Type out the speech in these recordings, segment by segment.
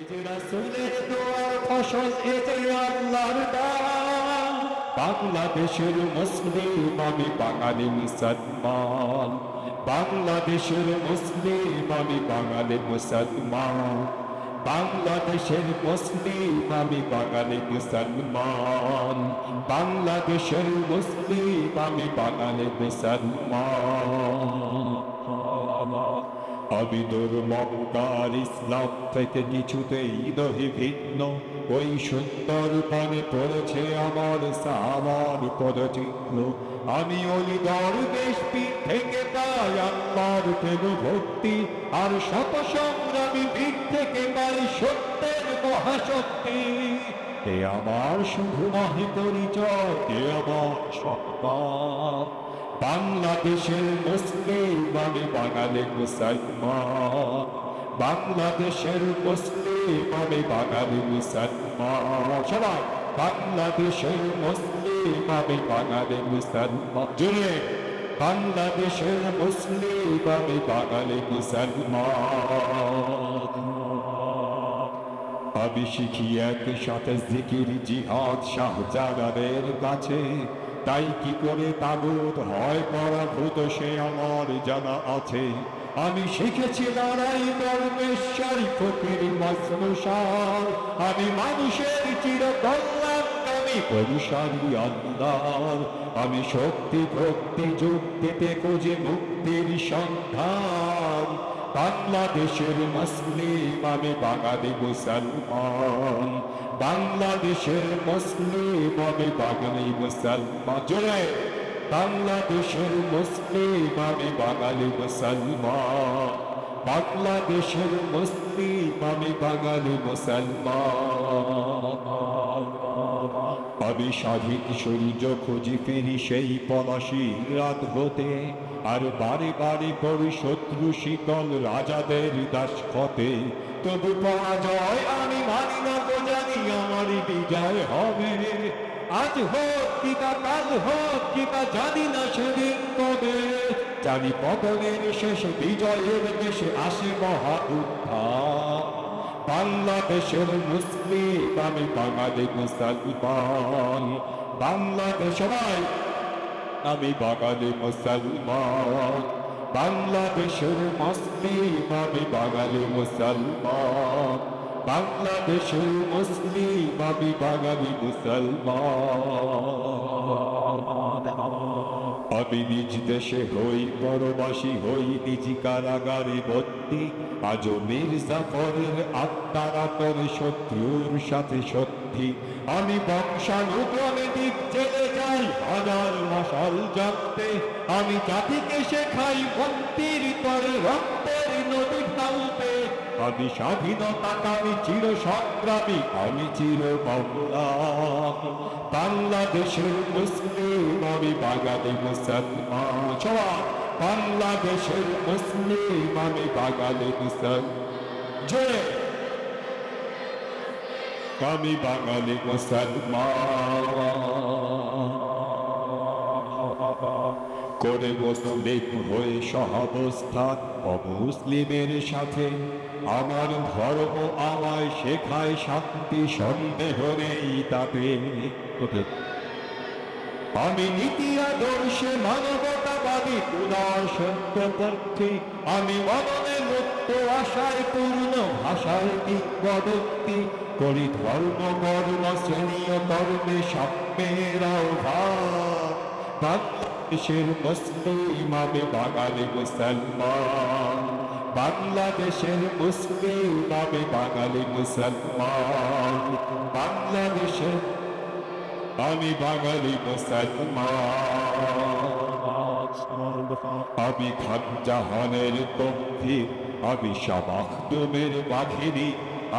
যে রাসূলের দোয়ার ফসল এই যে আল্লাহর দান। বাংলাদেশের মুসলিম আমি বাঙালি মুসলমান, বাংলাদেশের মুসলিম আমি বাঙালি মুসলমান, বাংলাদেশের মুসলিম আমি বাঙালি মুসলমান, বাংলাদেশের মুসলিম আমি বাঙালি মুসলমান। আমি দুর্মমকার ইসলাম থেকে কিছুতেই নহি ভিন্ন, ওই সুন্দর পানে পড়েছে আমার সাহাবার পদচিহ্ন। আমি ওই দরবেশ পীর থেকে পাই আল্লাহর প্রেম ভক্তি, আর শত সংগ্রামী বীর থেকে পাই সত্যের মহাশক্তি। এ আমার শুধু নহে পরিচয়, এ আমার সম্মান। বাংলাদেশের মুসলিম আমি বাঙালি মুসলমান, বাংলাদেশের মুসলিম আমি বাঙালি মুসলমান। সবাই বাংলাদেশের মুসলিম আমি বাঙালি মুসলমান। জুড়ে বাংলাদেশের মুসলিম আমি বাঙালি মুসলমান। আমি শিখি একসাথে জিকির জিহাদ শাহজালালের কাছে, তাই কি করে তাগুত হয় পরাভূত সে আমার জানা আছে। আমি শিখেছি লড়াই দরবেশ্বরী ফকির মজনুসার, আমি মানুষের চিরকল্যাণ আমি পরিসারি আল্লাহর। আমি শক্তি ভক্তি যুক্তিতে খুঁজে মুক্তির সন্ধান। বাংলাদেশের মুসলিম আমি বাঙালি মুসলমান, বাংলাদেশের মুসলিম আমি বাঙালি মুসলমান। জোরে বাংলাদেশের মুসলিম আমি বাঙালি মুসলমান, বাংলাদেশের মুসলিম আমি বাঙালি মুসলমান। আমি স্বাধীন সূর্য খুঁজি ফিরি সেই পলাশী রাত হতে, আর বারে বারে পড়ি শত্রু শীতল রাজাদের দাসখতে। তবু পরাজয় আমি মানি না, তো জানি আমারই বিজয় হবে। আজ হোক কিবা কাল হোক কিবা জানি না সেদিন কবে, জানি পতনের শেষে বিজয়ের দেশে আসে মহা উত্থান। বাংলাদেশের মুসলিম আমি বাঙালি মুসলমান, বাংলাদেশ সবাই আমি বাঙালি মুসলমান, বাংলাদেশের মুসলিম আমি বাঙালি মুসলমান, বাংলাদেশের মুসলিম আমি বাঙালি মুসলমান। আমি নিজ দেশে হই পরবাসী হই নিজ কারাগারে বন্দী, আজও মির্জাফরের আত্মারা করে শত্রুর সাথে সত্যি। আমি বংশানুক্রমে দিক জেলে যাই হাজার মশাল জানতে, আমি জাতিকে শেখাই ভক্তির তরে রক্তের নদী ঢালতে। আমি স্বাধীনতাকামী চির সংগ্রামী আমি চির বাংলা, বাংলাদেশের মুসলিম আমি বাঙালি মুসলমান। সবাই বাংলাদেশের মুসলিম আমি বাঙালি মুসলমান। জয় আমি বাঙালি মুসলমান। করে মুসলিম হয়ে সহাবস্থান অমুসলিমের সাথে, আমার ধর্ম আমায় শেখায় শান্তি সন্দেহ নেই তাতে। আমি নীতি আদর্শে মানবতাবাদী উদার সত্যপক্ষী, আমি মননে মুক্ত আশায় পূর্ণ ভাষায় কিংবদন্তি। করি ধর্ম বর্ণ শ্রেণী ও ধর্মে সাম্যের আহ্বান। বাংলাদেশের মুসলিম আমি বাঙালি মুসলমান, বাংলাদেশের মুসলিম আমি বাঙালি মুসলমান, বাংলাদেশের আমি বাঙালি মুসলমান। আমি খান জাহানের তফসির, আমি শাহ মাখদুমের বাঘিনী।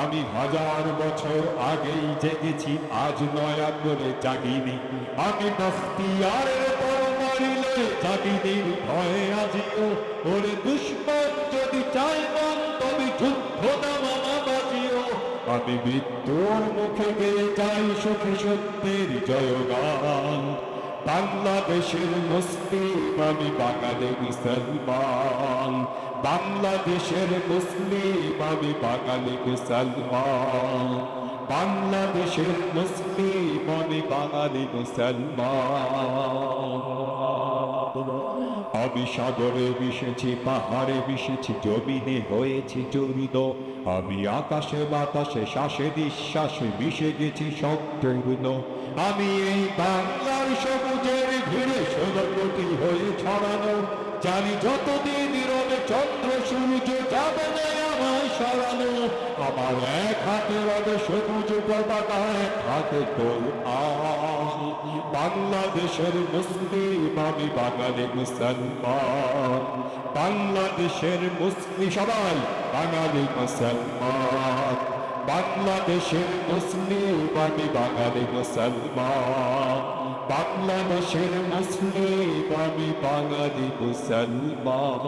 আমি হাজার বছর আগেই জেগেছি, আজ নয়া করে জাগিনি। আমি বখতিয়ারের পর মারিলে জাগিনির ভয়ে আজিও। ওরে দুশ্মন যদি চাই মন তবে যুদ্ধ নামা বাজিও। আমি মৃত্যুর মুখে গেয়ে যাই সুখে সত্যের জয়গান। বাংলাদেশের মুসলিম আমি বাঙালি মুসলমান, বাংলাদেশের মুসলিম আমি বাঙালি মুসলমান, বাংলাদেশের মুসলিম আমি বাঙালি মুসলমান। আমি সাগরে মিশেছি, পাহাড়ে মিশেছি, জমিনে হয়েছি চূর্ণ, আমি আকাশে বাতাসে শ্বাসে নিঃশ্বাসে মিশে গেছি সম্পূর্ণ। আমি এই বাংলার সবুজের ঘিরে সোনারকটি হয়ে ছড়ানো, জানি যতদিন রবে চন্দ্র সূর্য যাবে না আমায় সরানো। আমার এক হাতে রবে সবুজ পতাকা, এক হাতে কোরআন, বাংলাদেশের মুসলিম আমি বাঙালি মুসলমান, বাংলাদেশের মুসলিম সবাই বাঙালি মুসলমান, বাংলাদেশের মুসলিম আমি বাঙালি মুসলমান, বাংলাদেশের মুসলিম আমি বাঙালি মুসলমান।